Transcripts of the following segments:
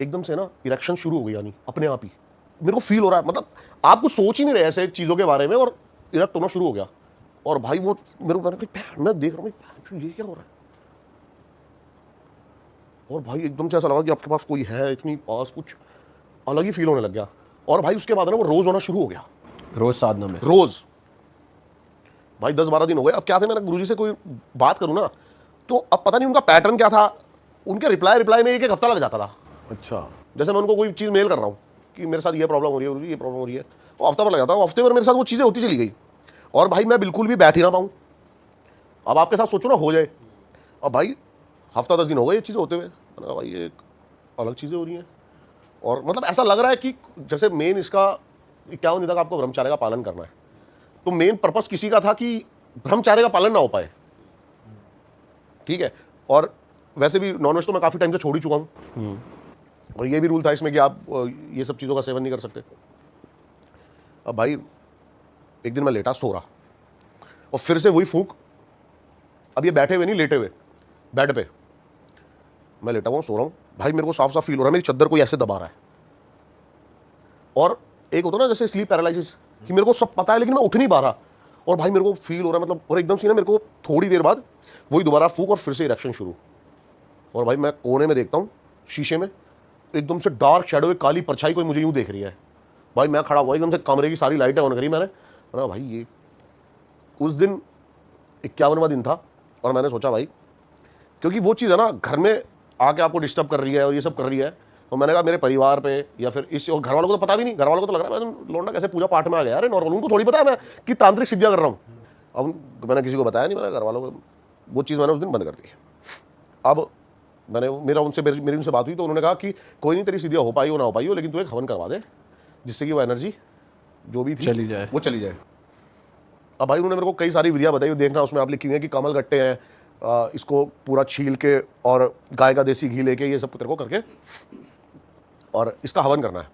एकदम से ना इरेक्शन शुरू हो गई, यानी अपने आप ही मेरे को फील हो रहा है, मतलब आप कुछ सोच ही नहीं रहे ऐसे चीज़ों के बारे में और इरेक्ट होना शुरू हो गया। और भाई वो मेरे को मैं देख रहा हूँ ये क्या हो रहा है, और भाई एकदम से ऐसा लगा कि आपके पास कोई है, इतनी पास कुछ अलग ही फील होने लग गया। और भाई उसके बाद ना वो रोज होना शुरू हो गया, रोज साधना में रोज भाई 10-12 दिन हो गए। अब क्या थे, मैंने गुरुजी से कोई बात करूँ ना तो अब पता नहीं उनका पैटर्न क्या था, उनके रिप्लाई में एक हफ्ता लग जाता था। अच्छा, जैसे मैं उनको कोई चीज़ मेल कर रहा हूँ कि मेरे साथ ये प्रॉब्लम हो रही है गुरुजी, ये प्रॉब्लम हो रही है, तो हफ्ता भर लग जाता है। हफ्ते भर मेरे साथ वो चीज़ें होती चली गई और भाई मैं बिल्कुल भी बैठ ही ना पाऊँ। अब आपके साथ सोचो ना हो जाए, अब भाई हफ्ता 10 दिन हो गए ये चीज़ें होते हुए, मैंने कहा भाई ये अलग चीज़ें हो रही हैं। और मतलब ऐसा लग रहा है कि जैसे मेन इसका 51 दिन तक आपको ब्रह्मचार्य का पालन करना है, तो मेन पर्पस किसी का था कि ब्रह्मचार्य का पालन ना हो पाए, ठीक है। और वैसे भी नॉनवेज तो मैं काफ़ी टाइम से छोड़ ही चुका हूँ, और ये भी रूल था इसमें कि आप ये सब चीज़ों का सेवन नहीं कर सकते। अब भाई एक दिन मैं लेटा सो रहा और फिर से वही फूंक, अब ये बैठे हुए नहीं, लेटे हुए बेड पे मैं लेटा हुआ सो रहा हूँ। भाई मेरे को साफ साफ फील हो रहा है मेरी चादर कोई ऐसे दबा रहा है, और एक होता ना जैसे स्लीप पैरालिसिस कि मेरे को सब पता है लेकिन मैं उठ नहीं पा रहा, और भाई मेरे को फील हो रहा है मतलब, और एकदम से ना मेरे को थोड़ी देर बाद वही दोबारा फूंक और फिर से इरेक्शन शुरू। और भाई मैं कोने में देखता हूँ शीशे में, एकदम से डार्क शैडो, एक काली परछाई कोई मुझे यूँ देख रही है। भाई मैं खड़ा हुआ एकदम से, कमरे की सारी लाइटें ऑन करी मैंने भाई ये उस दिन 51वां दिन था। और मैंने सोचा भाई, क्योंकि वो चीज़ है ना घर में आके आपको डिस्टर्ब कर रही है और ये सब कर रही है, तो मैंने कहा मेरे परिवार पे या फिर इस, और घर वालों को तो पता भी नहीं, घर वालों को तो लग रहा है मैं लौंडा कैसे पूजा पाठ में आ गया, अरे नॉर्मल, उनको थोड़ी पता है मैं कि तांत्रिक सिद्धियाँ कर रहा हूँ। अब मैंने किसी को बताया नहीं, मैंने घर वालों को वो चीज़ मैंने उस दिन बंद कर दी। अब मैंने मेरी उनसे बात हुई तो उन्होंने कहा कि कोई नहीं, तेरी सिद्धियाँ हो पाई हो ना हो पाई हो, लेकिन तू एक हवन करवा दे जिससे कि वो एनर्जी जो भी थी चली जाए, वो चली जाए। अब भाई उन्होंने मेरे को कई सारी विधियाँ बताई, देखना उसमें आप लिखी हुई है कि कमल गट्टे हैं, इसको पूरा छील के और गाय का देसी घी लेके ये सब तेरे को करके और इसका हवन करना है।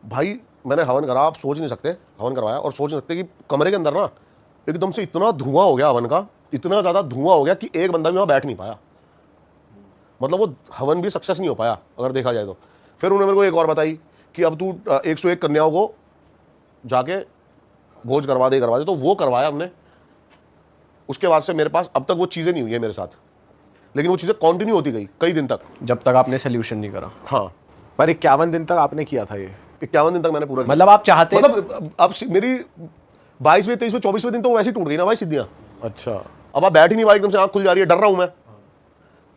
भाई मैंने हवन करा, आप सोच नहीं सकते, हवन करवाया और सोच नहीं सकते कि कमरे के अंदर ना एकदम से इतना धुआं हो गया हवन का, इतना ज़्यादा धुआं हो गया कि एक बंदा भी वहाँ बैठ नहीं पाया, मतलब वो हवन भी सक्सेस नहीं हो पाया अगर देखा जाए तो। फिर उन्होंने मेरे को एक और बताई कि अब तू 101 कन्याओं को जाके भोज करवा दे, तो वो करवाया हमने। उसके बाद से मेरे पास अब तक वो चीज़ें नहीं हुई है मेरे साथ, लेकिन वो चीज़ें कंटिन्यू होती गई कई दिन तक, जब तक आपने सोल्यूशन नहीं करा। हाँ, पर 51 दिन तक आपने किया था ये? 51 दिन तक मैंने पूरा किया। मतलब आप चाहते, मतलब अब मेरी 22वें 23वें 24वें दिन तो वैसे ही टूट गई ना भाई सिद्धियाँ। अच्छा, अब आप बैठ ही नहीं पाए, एकदम से आँख खुल जा रही है, डर रहा हूँ मैं।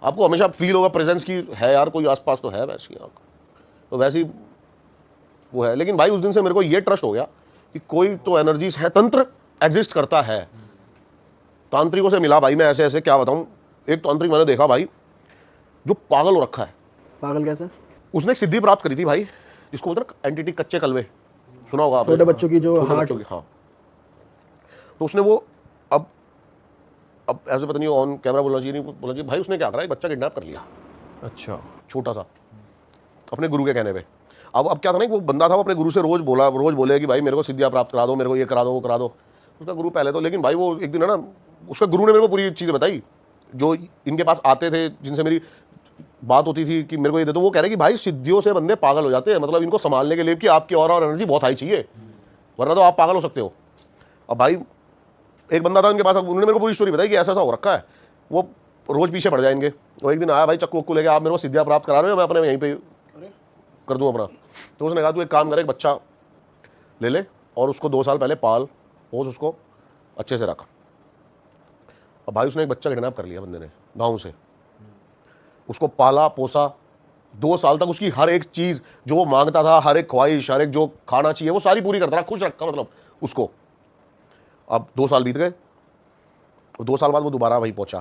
आपको हमेशा फील होगा प्रेजेंस की है यार, कोई आसपास तो है, वैसी आँख तो वैसी वो है। लेकिन भाई उस दिन से मेरे को ये ट्रस्ट हो गया कि कोई तो एनर्जीज है, तंत्र एग्जिस्ट करता है। तांत्रिकों से मिला भाई मैं, ऐसे ऐसे क्या बताऊं, एक तांत्रिक मैंने देखा भाई जो पागल हो रखा है। पागल कैसे? उसने एक सिद्धि प्राप्त करी थी भाई, जिसको बोलते हैं एंटिटी कच्चे कलवे, सुना होगा आपने, छोटे बच्चों की जो छोटे हार्ट, बच्चों की, हाँ। तो उसने वो अब ऐसे पता नहीं ऑन कैमरा बोलना चाहिए नहीं बोलना चाहिए, भाई उसने क्या करा, एक बच्चा किडनैप कर लिया, अच्छा, छोटा सा, अपने गुरु के कहने पे। अब क्या था ना, वो बंदा था, वो अपने गुरु से रोज बोले कि भाई मेरे को सिद्धियाँ प्राप्त करा दो, मेरे को ये करा दो, वो करा दो। उसका गुरु पहले तो, लेकिन भाई वो एक दिन है ना, उसका गुरु ने मेरे को पूरी चीज़ें बताई, जो इनके पास आते थे, जिनसे मेरी बात होती थी कि मेरे को ये दे दो, वो कह रहे कि भाई सिद्धियों से बंदे पागल हो जाते हैं, मतलब इनको संभालने के लिए कि आपकी और एनर्जी बहुत हाई चाहिए, वरना तो आप पागल हो सकते हो। अब भाई एक बंदा था उनके पास, उन्होंने मेरे को पूरी स्टोरी बताई कि ऐसा ऐसा हो रखा है, वो रोज पीछे पड़ जाएंगे। वो एक दिन आया भाई चक्कू वक्कू लेके, आप मेरे को सिद्धियाँ प्राप्त करा रहे हो, मैं अपने यहीं पे कर दूँ अपना। तो उसने कहा तू एक काम करे, एक बच्चा ले ले और उसको 2 साल पहले पाल पोस, उसको अच्छे से रख। अब भाई उसने एक बच्चा किडनैप कर लिया बंदे ने गाँव से, उसको पाला पोसा 2 साल तक, उसकी हर एक चीज़ जो वो मांगता था, हर एक ख्वाहिश, हर एक जो खाना चाहिए वो सारी पूरी करता रहा, खुश रखा मतलब उसको। अब 2 साल बीत गए, 2 साल बाद वो दोबारा वहीं पहुंचा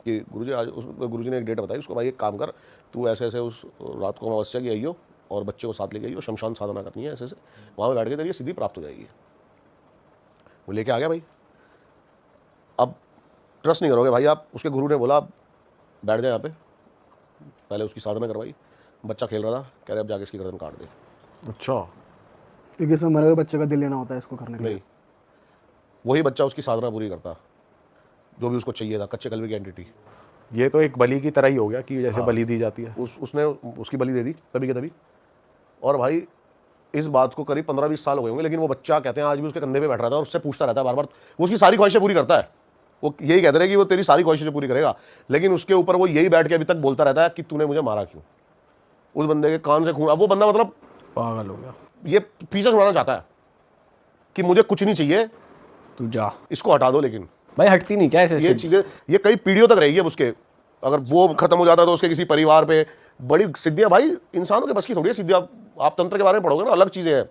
कि गुरुजी आज, गुरुजी ने एक डेट बताई उसको, भाई एक काम कर, तू ऐसे ऐसे उस रात को अमावस्या की आइयो और बच्चे को साथ लेके आइयो, शमशान साधना करनी है, ऐसे ऐसे वहाँ पे बैठ के तेरी सिद्धि प्राप्त हो जाएगी। वो लेके आ गया भाई। अब ट्रस्ट नहीं करोगे भाई आप, उसके गुरु ने बोला बैठ जाए यहाँ पे, पहले उसकी साधना करवाई, बच्चा खेल रहा था, कह रहे अब जाके इसकी गर्दन काट दे। अच्छा, क्योंकि इसमें मरे हुए बच्चे का दिल लेना होता है इसको करने के लिए। नहीं, वही बच्चा उसकी साधना पूरी करता जो भी उसको चाहिए था, कच्चे कलवे की एंटिटी। ये तो एक बलि की तरह ही हो गया कि जैसे बलि दी जाती है। उसने उसकी बलि दे दी तभी के तभी। और भाई इस बात को करीब 15-20 साल हो गए होंगे, लेकिन वो बच्चा कहते हैं आज भी उसके कंधे पे बैठ रहा था और उससे पूछता रहता है बार बार। वो उसकी सारी ख्वाहिशें पूरी करता है, वो यही कहते रहे कि वो तेरी सारी ख्वाहिशें पूरी करेगा, लेकिन उसके ऊपर वो यही बैठ के अभी तक बोलता रहता है कि तूने मुझे मारा क्यों। उस बंदे के कान से खून, अब वो बंदा मतलब पागल हो गया। ये पीछे छुड़ाना चाहता है कि मुझे कुछ नहीं चाहिए, तू जा इसको हटा दो। लेकिन भाई, हटती नहीं क्या ऐसे ये चीजें ये कई पीढ़ियों तक रहेगी। अब उसके अगर वो खत्म हो जाता तो उसके किसी परिवार पे बड़ी सिद्धियां, भाई इंसानों के बस की थोड़ी है सिद्धियां। आप तंत्र के बारे में पढ़ोगे ना, अलग चीजें हैं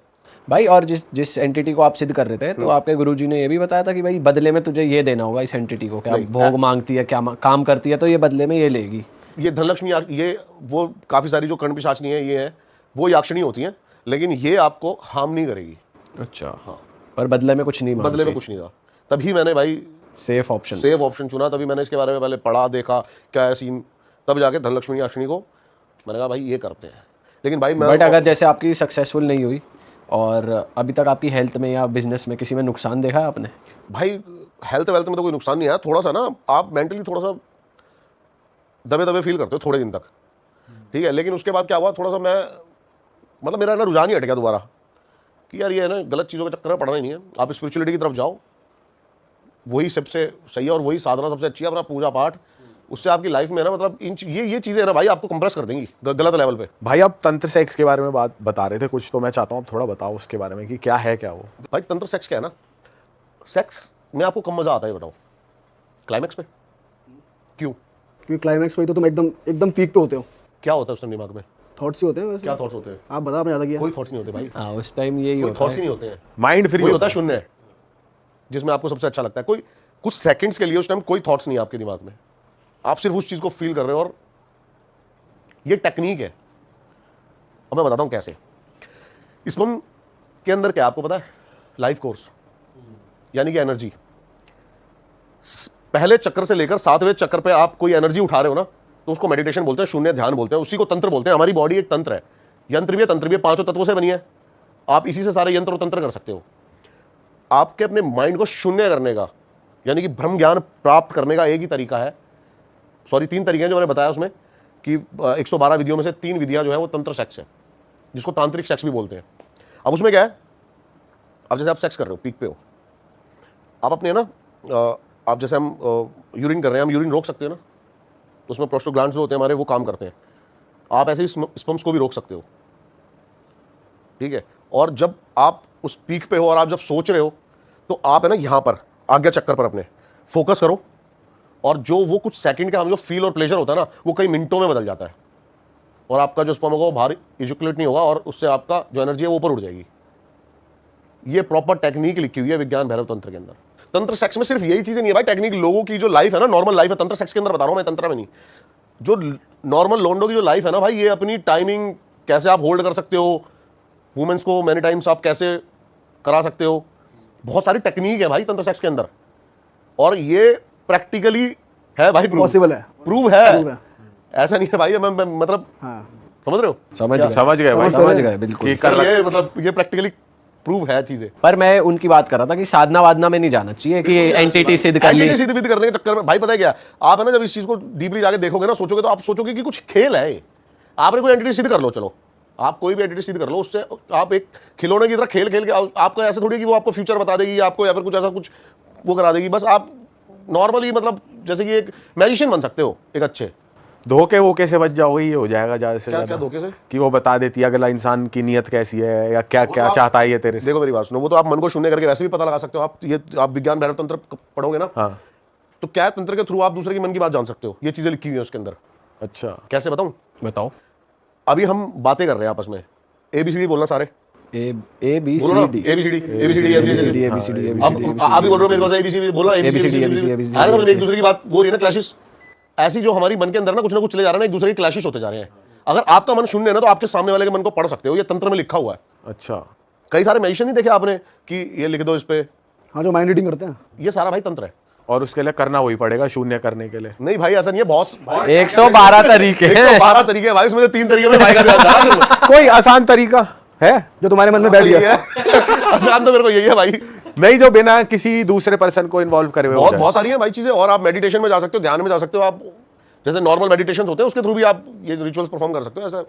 भाई। और जिस एंटिटी को आप सिद्ध कर रहे थे, तो आपके गुरुजी ने ये भी बताया था कि भाई बदले में तुझे ये देना होगा इस एंटिटी को, क्या भोग मांगती है, क्या काम करती है, तो ये बदले में ये लेगी। ये धनलक्ष्मी ये वो काफी सारी जो कर्ण पिशाचनी है ये है, वो याक्षिणी होती हैं, लेकिन ये आपको हार्म नहीं करेगी। अच्छा, हाँ। पर बदले में कुछ नहीं मांगती। बदले में कुछ नहीं था। तभी मैंने भाई सेफ ऑप्शन चुना, तभी मैंने इसके बारे में पहले पढ़ा, देखा क्या है सीन, तब जाके धनलक्ष्मी याक्षिणी को मैंने कहा भाई ये करते हैं। लेकिन भाई मैं बट अगर जैसे आपकी सक्सेसफुल नहीं हुई और अभी तक आपकी हेल्थ में या बिजनेस में किसी में नुकसान देखा है आपने? भाई हेल्थ वेल्थ में तो कोई नुकसान नहीं आया, थोड़ा सा ना आप मेंटली थोड़ा सा दबे दबे फील करते हो थोड़े दिन तक, ठीक है। लेकिन उसके बाद क्या हुआ, थोड़ा सा मैं मतलब मेरा ना रुझान ही हट गया दोबारा कि यार ये ना गलत चीज़ों के चक्कर में पड़ना ही नहीं है, आप स्पिरिचुअलिटी की तरफ जाओ, वही सबसे सही है और वही साधना सबसे अच्छी है, अपना पूजा पाठ, उससे आपकी लाइफ में ना मतलब ये चीज़ें है ना भाई आपको कंप्रेस कर देंगी गलत लेवल पे। भाई आप तंत्र सेक्स के बारे में बात बता रहे थे कुछ, तो मैं चाहता हूँ आप थोड़ा बताओ उसके बारे में कि क्या है क्या वो। भाई तंत्र सेक्स क्या है ना, सेक्स में आपको कम मज़ा आता है, बताओ क्लाइमैक्स पे क्यों? क्योंकि क्लाइमैक्स में तो तुम एकदम पीक पे होते हो। क्या होता है उस टाइम दिमाग में? थॉट्स ही होते हैं वैसे। क्या थॉट्स होते हैं? आप बता, आपने ज़्यादा किया। कोई थॉट्स नहीं होते भाई, हाँ, उस टाइम यही कोई होता थॉट्स है। ही नहीं होते हैं। माइंड फ्री कोई होता है शून्य, जिसमें आपको सबसे अच्छा लगता है, कोई कुछ सेकंड्स के लिए उस टाइम कोई थॉट्स नहीं है आपके दिमाग में, आप सिर्फ उस चीज़ को फील कर रहे हो। और ये टेक्निक है, और मैं बताता हूँ कैसे। स्पर्म के अंदर क्या आपको पता है? लाइफ कोर्स, यानी कि एनर्जी। पहले चक्कर से लेकर 7वें चक्कर पे आप कोई एनर्जी उठा रहे हो ना, तो उसको मेडिटेशन बोलते हैं, शून्य ध्यान बोलते हैं, उसी को तंत्र बोलते हैं। हमारी बॉडी एक तंत्र है, यंत्र भी है, तंत्र भी है, 5 तत्वों से बनी है। आप इसी से सारे यंत्र और तंत्र कर सकते हो। आपके अपने माइंड को शून्य करने का, यानी कि ब्रह्म ज्ञान प्राप्त करने का एक ही तरीका है, 3 तरीके हैं जो मैंने बताया उसमें कि 112 विधियों में से 3 विधियां जो है वो तंत्र सेक्स है, जिसको तांत्रिक सेक्स भी बोलते हैं। अब उसमें क्या है, अब जैसे आप सेक्स कर रहे हो, पीक पे हो, आप अपने ना आप जैसे हम यूरिन कर रहे हैं, हम यूरिन रोक सकते हैं ना, तो उसमें प्रोस्टोग्लैंड्स जो होते हैं हमारे, वो काम करते हैं। आप ऐसे ही स्पर्म्स को भी रोक सकते हो, ठीक है। और जब आप उस पीक पे हो और आप जब सोच रहे हो, तो आप है ना यहाँ पर आज्ञा चक्कर पर अपने फोकस करो, और जो वो कुछ सेकंड का हम जो फील और प्लेजर होता है ना, वो कई मिनटों में बदल जाता है, और आपका जो स्पर्म होगा वो बाहर इजैकुलेट नहीं होगा, और उससे आपका जो एनर्जी है वो ऊपर उठ जाएगी। ये प्रॉपर टेक्निक लिखी हुई है विज्ञान भैरव तंत्र के अंदर। तंत्र सेक्स में सिर्फ यही चीजें नहीं है भाई, टेक्निक लोगों की जो लाइफ है ना, नॉर्मल लाइफ है, तंत्र सेक्स के अंदर बता रहा हूं मैं, तंत्र में नहीं। जो नॉर्मल लोंडो की जो लाइफ है ना भाई, ये अपनी टाइमिंग कैसे आप होल्ड कर सकते हो, वुमेन्स को मैनी टाइम्स आप कैसे करा सकते हो, बहुत सारी टेक्निक है भाई तंत्र सेक्स के अंदर, और ये प्रैक्टिकली है भाई, पॉसिबल है, प्रूव है। ऐसा नहीं है भाई, मैं मतलब हाँ समझ रहे हो? समझ गए भाई, समझ गए बिल्कुल। ये मतलब ये प्रैक्टिकली प्रूव है चीजें। पर मैं उनकी बात कर रहा था कि साधना वादना में नहीं जाना चाहिए कि एंटिटी सिद्ध कर ली। एंटिटी सिद्ध विद्ध करने के चक्कर में भाई पता है क्या, आप है ना जब इस चीज को डीपली जाके देखोगे ना, सोचोगे, तो आप सोचोगे कि कुछ खेल है। आपने कोई एंटिटी सिद्ध कर लो, चलो आप कोई भी एंटिटी सिद्ध कर लो, उससे आप एक खिलौने की तरह खेल खेल के, आपको ऐसा थोड़ी कि वो आपको फ्यूचर बता देगी आपको, या फिर कुछ ऐसा कुछ वो करा देगी। बस आप नॉर्मली मतलब जैसे कि एक मैजिशियन बन सकते हो एक अच्छे। धोखे वो कैसे बच जाओगे, ये हो जाएगा ज्यादा से क्या ज्यादा। धोखे से? कि वो बता देती है अगला इंसान की नीयत कैसी है, या क्या क्या चाहता है ये तेरे से। देखो मेरी बात सुनो, वो तो आप मन को शून्य करके वैसे भी पता लगा सकते हो। आप विज्ञान भैरव तंत्र पढ़ोगे ना, हाँ तो क्या है, तंत्र के थ्रू आप दूसरे के मन की बात जान सकते हो। ये चीजें लिखी हुई है उसके अंदर। अच्छा, कैसे बताऊं? बताओ। अभी हम बातें कर रहे हैं आपस में, ABCD बोलना सारे, ए बी बोलो ना, सी डी ABCD ABCD आप भी बोल रहे हो मेरे को ABCD बोलो, ABCD एक दूसरे की बात वो रही है ना, क्लैशेस। ऐसी जो हमारी मन के अंदर ना कुछ चले जा रहे हैं, एक दूसरे की क्लैशेस होते जा रहे हैं। अगर आपका मन शून्य है ना, तो आपके सामने वाले के मन को पढ़ सकते हो, ये तंत्र में लिखा हुआ है। अच्छा, कई सारे मैजिशियन नहीं देखे आपने कि ये लिख दो इस पे, हाँ, जो माइंड रीडिंग करते हैं, ये सारा भाई तंत्र है। और उसके लिए करना वही पड़ेगा शून्य करने के लिए। नहीं भाई ऐसा नहीं है, बॉस 112 तरीके हैं। 112 तरीके हैं भाई, इसमें से 3 तरीके में भाई का ध्यान रखना। कोई आसान तरीका है जो तुम्हारे मन में बैठ यही गया। है आसान तो मेरे को यही है भाई, नहीं जो बिना किसी दूसरे पर्सन को इन्वॉल्व करे हुए हो जाए। बहुत सारी हैं भाई चीजें। और आप मेडिटेशन में जा सकते हो, ध्यान में जा सकते हो, आप जैसे नॉर्मल मेडिटेशन होते हैं उसके थ्रू भी आप ये रिचुअल्स परफॉर्म कर सकते हो ऐसा